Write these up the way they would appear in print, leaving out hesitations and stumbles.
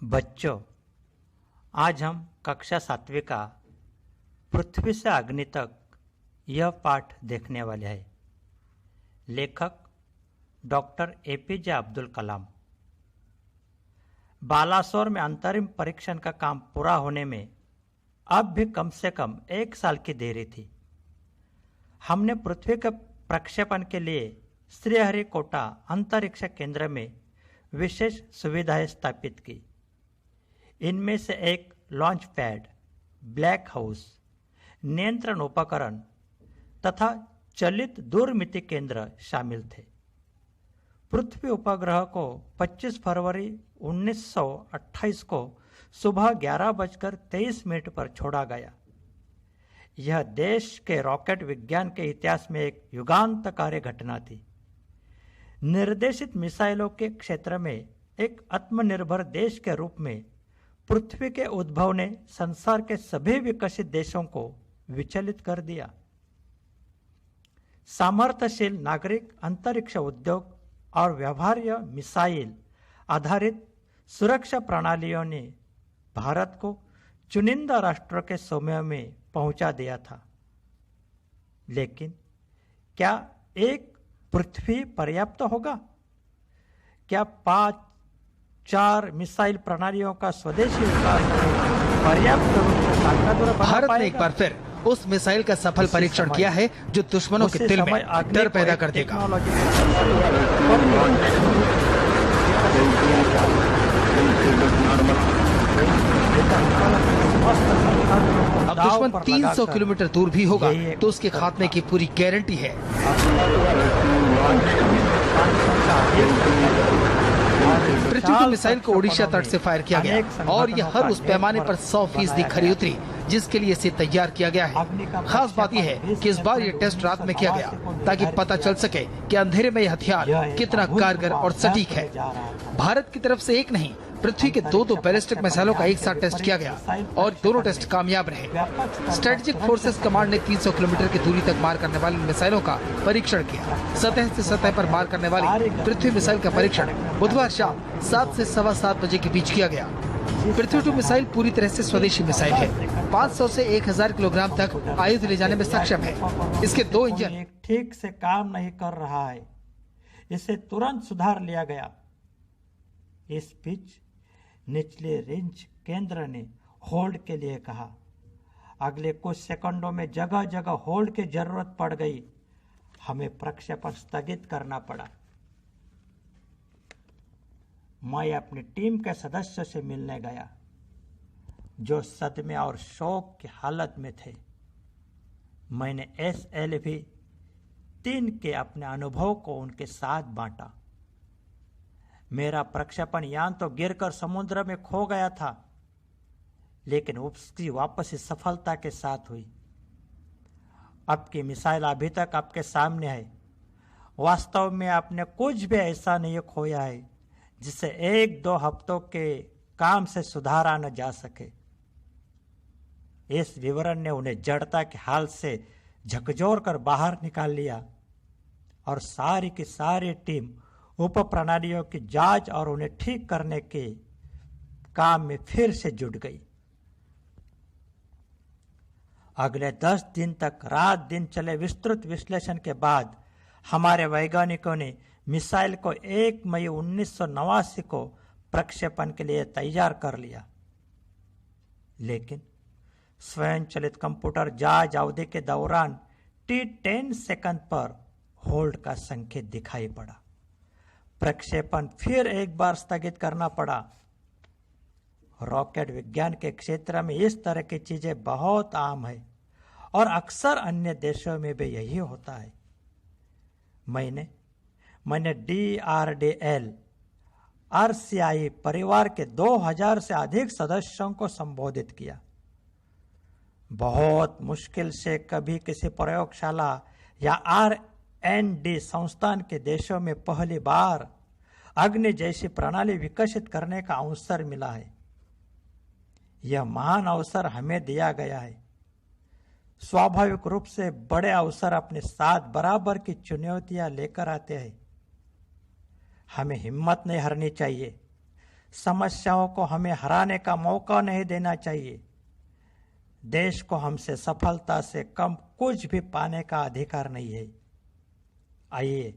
बच्चों, आज हम कक्षा 7वीं का पृथ्वी से अग्नि तक यह पाठ देखने वाले हैं। लेखक डॉक्टर एपीजे अब्दुल कलाम। बालासोर में अंतरिम परीक्षण का काम पूरा होने में अब भी कम से कम 1 साल की देरी थी। हमने पृथ्वी के प्रक्षेपण के लिए श्रीहरिकोटा अंतरिक्ष केंद्र में विशेष सुविधाएं स्थापित की। इनमें से एक लॉन्च पैड, ब्लैक हाउस, नियंत्रण उपकरण तथा चलित दूरमिति केंद्र शामिल थे। पृथ्वी उपग्रह को 25 फरवरी 1928 को सुबह 11:23 पर छोड़ा गया। यह देश के रॉकेट विज्ञान के इतिहास में एक युगांतकारी घटना थी। निर्देशित मिसाइलों के क्षेत्र में एक आत्मनिर्भर देश के रूप में पृथ्वी के उद्भव ने संसार के सभी विकसित देशों को विचलित कर दिया। सामर्थ्यशील नागरिक अंतरिक्ष उद्योग और व्यवहार्य मिसाइल आधारित सुरक्षा प्रणालियों ने भारत को चुनिंदा राष्ट्रों के समूह में पहुंचा दिया था। लेकिन क्या एक पृथ्वी पर्याप्त होगा? क्या 5-4 मिसाइल प्रणालियों का स्वदेशी विकास पर्याप्त रूप से ताकतवर बना भारत पाएगा? ने एक बार फिर उस मिसाइल का सफल परीक्षण किया है जो दुश्मनों के दिल में डर पैदा कर देगा। अब दुश्मन 300 किलोमीटर दूर भी होगा तो उसके खात्मे की पूरी गारंटी है। पृथ्वी की मिसाइल को ओडिशा तट से फायर किया गया और यह हर उस पैमाने पर 100% खरी उतरी जिसके लिए इसे तैयार किया गया है। खास बात यह है कि इस बार यह टेस्ट रात में किया गया ताकि पता चल सके कि अंधेरे में यह हथियार कितना कारगर और सटीक है। भारत की तरफ से एक नहीं, पृथ्वी के 2 बैलिस्टिक मिसाइलों का एक साथ टेस्ट किया गया और दोनों टेस्ट कामयाब रहे। स्ट्रेटेजिक फोर्सेस कमांड ने 300 किलोमीटर की दूरी तक मार करने वाली मिसाइलों का परीक्षण किया। सतह से सतह पर मार करने वाली पृथ्वी मिसाइल का परीक्षण बुधवार शाम 7 से 7:15 बजे के बीच किया गया। पृथ्वी 2 मिसाइल पूरी तरह से स्वदेशी मिसाइल है। 500 से 1000 किलोग्राम तक आयुध ले जाने में सक्षम है। इसके 2 इंजन ठीक से काम नहीं कर रहा है, इसे तुरंत सुधार लिया गया। इस बीच निचले रेंज केंद्र ने होल्ड के लिए कहा। अगले कुछ सेकंडों में जगह जगह होल्ड की जरूरत पड़ गई। हमें प्रक्षेपण स्थगित करना पड़ा। मैं अपनी टीम के सदस्यों से मिलने गया जो सदमे और शोक की हालत में थे। मैंने SLV 3 के अपने अनुभव को उनके साथ बांटा। मेरा प्रक्षेपण यान तो गिरकर समुद्र में खो गया था, लेकिन उसकी वापसी सफलता के साथ हुई। अब की मिसाइल अभी तक आपके सामने है। वास्तव में आपने कुछ भी ऐसा नहीं खोया है जिसे 1-2 हफ्तों के काम से सुधारा न जा सके। इस विवरण ने उन्हें जड़ता के हाल से झकझोर कर बाहर निकाल लिया और सारी की सारी टीम उप प्रणालियों की जांच और उन्हें ठीक करने के काम में फिर से जुट गई। अगले 10 दिन तक रात दिन चले विस्तृत विश्लेषण के बाद हमारे वैज्ञानिकों ने मिसाइल को 1 मई 1989 को प्रक्षेपण के लिए तैयार कर लिया। लेकिन स्वयंचलित कंप्यूटर जांच अवधि के दौरान T10 सेकंड पर होल्ड का संकेत दिखाई पड़ा। प्रक्षेपण फिर एक बार स्थगित करना पड़ा। रॉकेट विज्ञान के क्षेत्र में इस तरह की चीजें बहुत आम है और अक्सर अन्य देशों में भी यही होता है। मैंने DRDL RCI परिवार के 2000 से अधिक सदस्यों को संबोधित किया। बहुत मुश्किल से कभी किसी प्रयोगशाला या R&D संस्थान के देशों में पहली बार अग्नि जैसी प्रणाली विकसित करने का अवसर मिला है। यह महान अवसर हमें दिया गया है। स्वाभाविक रूप से बड़े अवसर अपने साथ बराबर की चुनौतियां लेकर आते हैं। हमें हिम्मत नहीं हारनी चाहिए। समस्याओं को हमें हराने का मौका नहीं देना चाहिए। देश को हमसे सफलता से कम कुछ भी पाने का अधिकार नहीं है। आइए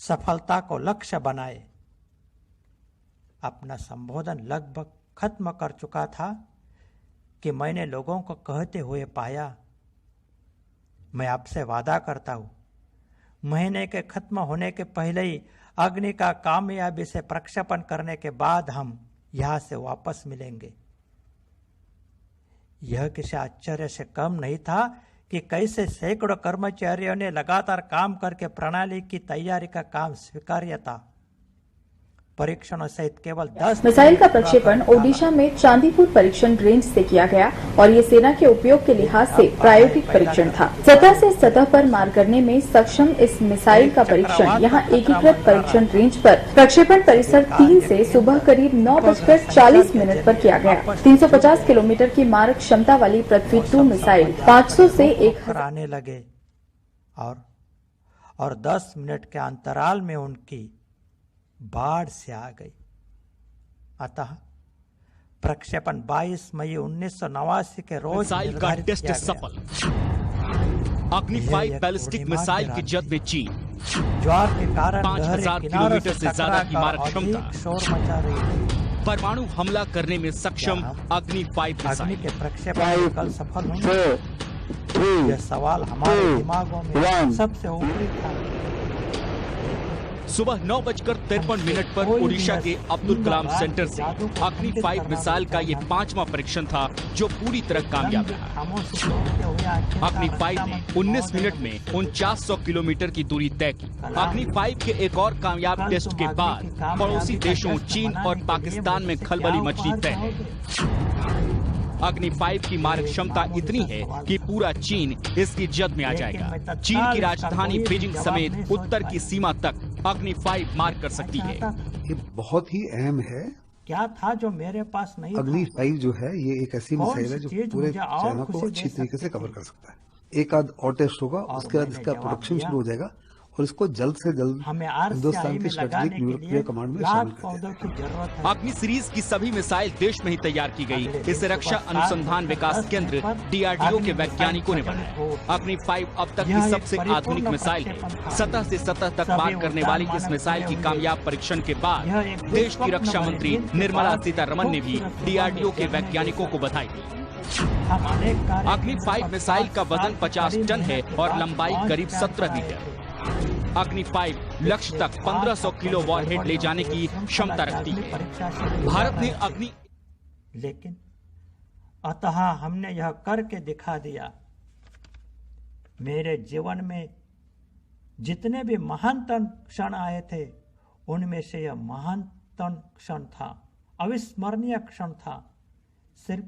सफलता को लक्ष्य बनाए। अपना संबोधन लगभग खत्म कर चुका था कि मैंने लोगों को कहते हुए पाया, मैं आपसे वादा करता हूं, महीने के खत्म होने के पहले ही अग्नि का कामयाबी से प्रक्षेपण करने के बाद हम यहां से वापस मिलेंगे। यह किसी आश्चर्य से कम नहीं था कि कैसे सैकड़ों कर्मचारियों ने लगातार काम करके प्रणाली की तैयारी का काम स्वीकार्य था। परीक्षणों सहित केवल 10 मिसाइल का प्रक्षेपण ओडिशा में चांदीपुर परीक्षण रेंज से किया गया और ये सेना के उपयोग के लिहाज से प्रायोगिक परीक्षण था। सतह से सतह पर मार करने में सक्षम इस मिसाइल का परीक्षण यहाँ एकीकृत परीक्षण रेंज पर प्रक्षेपण परिसर 3 से सुबह करीब 9:40 पर किया गया। 350 किलोमीटर की मारक क्षमता वाली पृथ्वी 2 मिसाइल 500 से 1000 आने लगे और 10 मिनट के अंतराल में उनकी बाढ़ से आ गई। अतः प्रक्षेपण 22 मई 1989 के रोज मिसाइल का टेस्ट सफल। अग्नि 5 बैलिस्टिक मिसाइल की जद में चीन ज्वार के कारण 5000 किलोमीटर से ज्यादा की मारक क्षमता, शोर मचा रही थी। परमाणु हमला करने में सक्षम अग्नि 5 अग्नि मिसाइल के प्रक्षेपण कल सफल होंगे। यह सवाल हमारे दिमागों में सबसे ऊपरी था। सुबह 9:53 पर ओडिशा के अब्दुल कलाम सेंटर से अग्नि 5 मिसाइल का ये 5वां परीक्षण था जो पूरी तरह कामयाब रहा। अग्नि 5 ने 19 मिनट में 4900 किलोमीटर की दूरी तय की। अग्नि 5 के एक और कामयाब टेस्ट के बाद पड़ोसी देशों चीन और पाकिस्तान में खलबली मचनी तय है। अग्नि 5 की मारक क्षमता इतनी है कि पूरा चीन इसकी जद में आ जाएगा। चीन की राजधानी बीजिंग समेत उत्तर की सीमा तक अग्नि 5 मार कर सकती है। ये बहुत ही अहम है। क्या था जो मेरे पास नहीं था? अग्नि 5 जो है ये एक ऐसी मिसाइल है जो पूरे चाइना को अच्छी तरीके से कवर कर सकता है। एक आध और टेस्ट होगा, उसके बाद इसका प्रोडक्शन शुरू हो जाएगा और इसको जल्द से जल्द हिंदुस्तान की स्ट्रेटेजिक न्यूक्लियर कमांड में शामिल कर दिया। अग्नि सीरीज की सभी मिसाइल देश में ही तैयार की गई। इसे रक्षा अनुसंधान विकास केंद्र DRDO के वैज्ञानिकों ने बनाया। अग्नि 5 अब तक की सबसे आधुनिक मिसाइल है। सतह से सतह तक मार करने वाली इस मिसाइल की कामयाब परीक्षण के बाद देश की रक्षा मंत्री निर्मला सीतारमण ने भी DRDO के वैज्ञानिकों को बधाई दी। अग्नि 5 मिसाइल का वजन 50 टन है और लंबाई करीब 17 मीटर। अग्नि 5 लक्ष्य तक 1500 किलो वॉरहेड ले जाने की क्षमता रखती है। भारत ने अग्नि लेकिन अतः हमने यह करके दिखा दिया। मेरे जीवन में जितने भी महानतम क्षण आए थे उनमें से यह महानतम क्षण था, अविस्मरणीय क्षण था। सिर्फ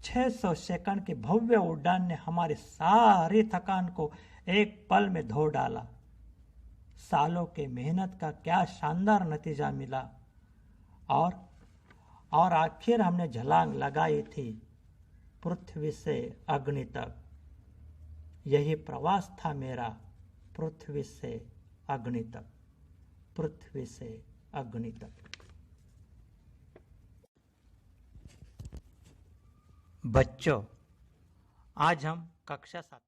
600 सेकंड की भव्य उड़ान ने हमारी सारी थकान को एक पल में धो डाला। सालों के मेहनत का क्या शानदार नतीजा मिला और आखिर हमने छलांग लगाई थी पृथ्वी से अग्नि तक। यही प्रवास था मेरा, पृथ्वी से अग्नि तक, पृथ्वी से अग्नि तक। बच्चों, आज हम कक्षा 7